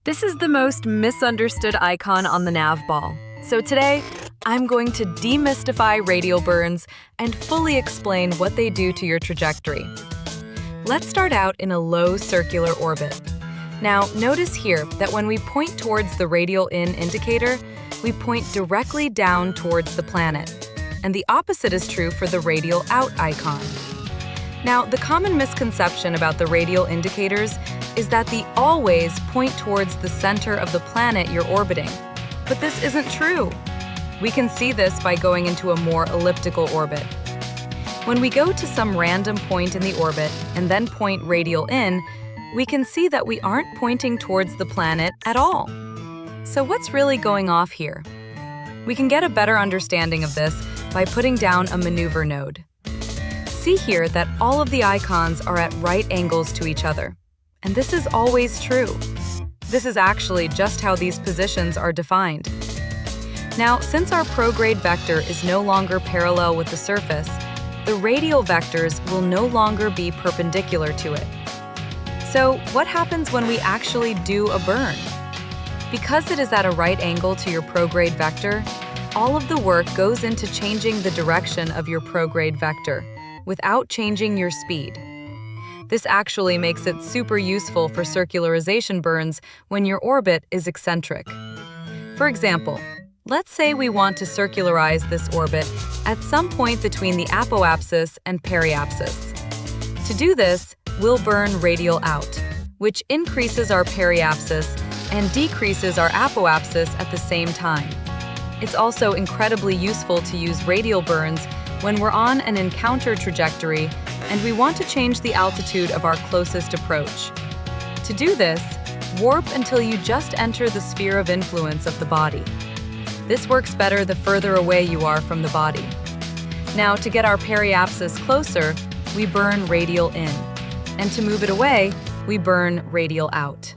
This is the most misunderstood icon on the nav ball. So today, I'm going to demystify radial burns and fully explain what they do to your trajectory. Let's start out in a low circular orbit. Now, notice here that when we point towards the radial in indicator, we point directly down towards the planet. And the opposite is true for the radial out icon. Now, the common misconception about the radial indicators is that they always point towards the center of the planet you're orbiting. But this isn't true. We can see this by going into a more elliptical orbit. When we go to some random point in the orbit and then point radial in, we can see that we aren't pointing towards the planet at all. So what's really going off here? We can get a better understanding of this by putting down a maneuver node. See here that all of the icons are at right angles to each other. And this is always true. This is actually just how these positions are defined. Now, since our prograde vector is no longer parallel with the surface, the radial vectors will no longer be perpendicular to it. So, what happens when we actually do a burn? Because it is at a right angle to your prograde vector, all of the work goes into changing the direction of your prograde vector without changing your speed. This actually makes it super useful for circularization burns when your orbit is eccentric. For example, let's say we want to circularize this orbit at some point between the apoapsis and periapsis. To do this, we'll burn radial out, which increases our periapsis and decreases our apoapsis at the same time. It's also incredibly useful to use radial burns when we're on an encounter trajectory and we want to change the altitude of our closest approach. To do this, warp until you just enter the sphere of influence of the body. This works better the further away you are from the body. Now, to get our periapsis closer, we burn radial in. And to move it away, we burn radial out.